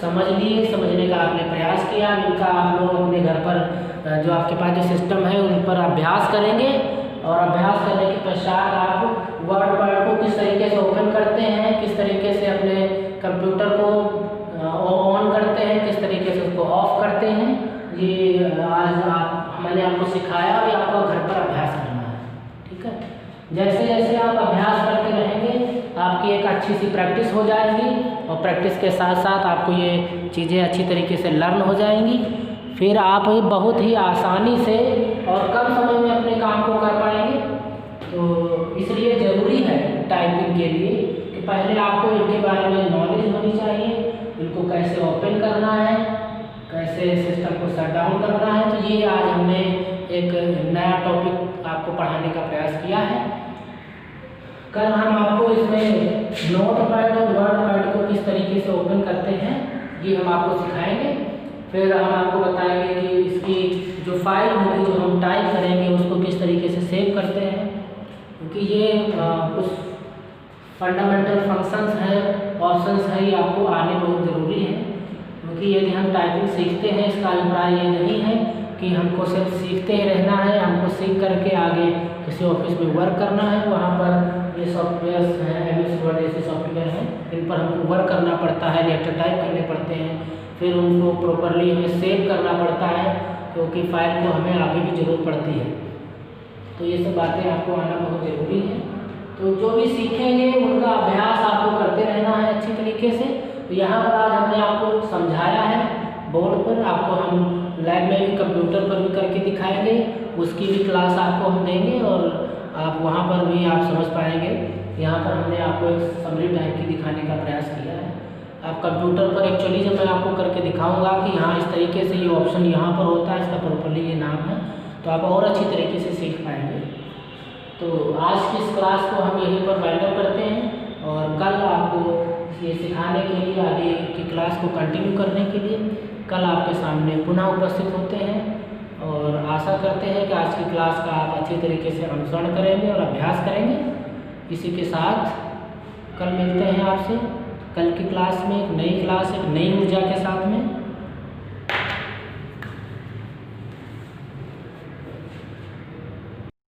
समझ लिए, समझने का आपने प्रयास किया। इनका आप लोग अपने घर पर जो आपके पास जो सिस्टम है उन पर अभ्यास करेंगे, और अभ्यास करने के पश्चात आप वर्ड पैड को किस तरीके से ओपन करते हैं, किस तरीके से अपने कंप्यूटर को ऑन करते हैं, किस तरीके से उसको ऑफ करते हैं, ये आज मैंने आपको सिखाया और आपको घर पर अभ्यास करना है। ठीक है, जैसे जैसे आप अभ्यास करते रहेंगे आपकी एक अच्छी सी प्रैक्टिस हो जाएगी, और प्रैक्टिस के साथ साथ आपको ये चीज़ें अच्छी तरीके से लर्न हो जाएंगी। फिर आप बहुत ही आसानी से और कम समय में अपने काम को कर पाएंगे। तो इसलिए ज़रूरी है टाइपिंग के लिए कि पहले आपको इनके बारे में नॉलेज होनी चाहिए, इनको कैसे ओपन करना है, कैसे सिस्टम को शट डाउन करना है। तो ये आज हमने एक नया टॉपिक आपको पढ़ाने का प्रयास किया है। कल हम आपको इसमें नोट पैड और वर्ड पैड को किस तरीके से ओपन करते हैं ये हम आपको सिखाएंगे। फिर हम आपको बताएंगे कि इसकी जो फाइल होगी जो हम टाइप करेंगे उसको किस तरीके से सेव करते हैं, क्योंकि ये कुछ फंडामेंटल फंक्शंस हैं, ऑप्शंस हैं, ये आपको आने बहुत ज़रूरी है। क्योंकि यदि हम टाइपिंग सीखते हैं इसका अभिप्राय ये नहीं है कि हमको सिर्फ सीखते ही रहना है, हमको सीख करके आगे किसी ऑफिस में वर्क करना है। वहाँ पर ये सॉफ्टवेयर्स हैं, MS वर्ड ऐसे सॉफ्टवेयर हैं, इन पर हमको वर्क करना पड़ता है, लेटर टाइप करने पड़ते हैं, फिर उनको प्रॉपरली हमें सेव करना पड़ता है, क्योंकि फाइल को हमें आगे भी ज़रूरत पड़ती है। तो ये सब बातें आपको आना बहुत ज़रूरी है। तो जो भी सीखेंगे उनका अभ्यास आपको करते रहना है अच्छी तरीके से। तो यहाँ पर आज हमने आपको समझाया है बोर्ड पर, आपको हम लैब में भी कंप्यूटर पर भी करके दिखाएंगे, उसकी भी क्लास आपको हम देंगे और आप वहाँ पर भी आप समझ पाएंगे। यहाँ पर हमने आपको एक समरी टाइप की दिखाने का प्रयास किया है। आप कंप्यूटर पर एक्चुअली जब मैं आपको करके दिखाऊंगा कि हाँ इस तरीके से ये ऑप्शन यहाँ पर होता है, इसका प्रॉपरली ये नाम है, तो आप और अच्छी तरीके से सीख पाएंगे। तो आज की इस क्लास को हम यहीं पर वाइंड अप करते हैं, और कल आपको ये सिखाने के लिए, आगे की क्लास को कंटिन्यू करने के लिए कल आपके सामने पुनः उपस्थित होते हैं। और आशा करते हैं कि आज की क्लास का आप अच्छी तरीके से अनुसरण करेंगे और अभ्यास करेंगे। इसी के साथ कल मिलते हैं आपसे, कल की क्लास में एक नई क्लास, एक नई ऊर्जा के साथ में।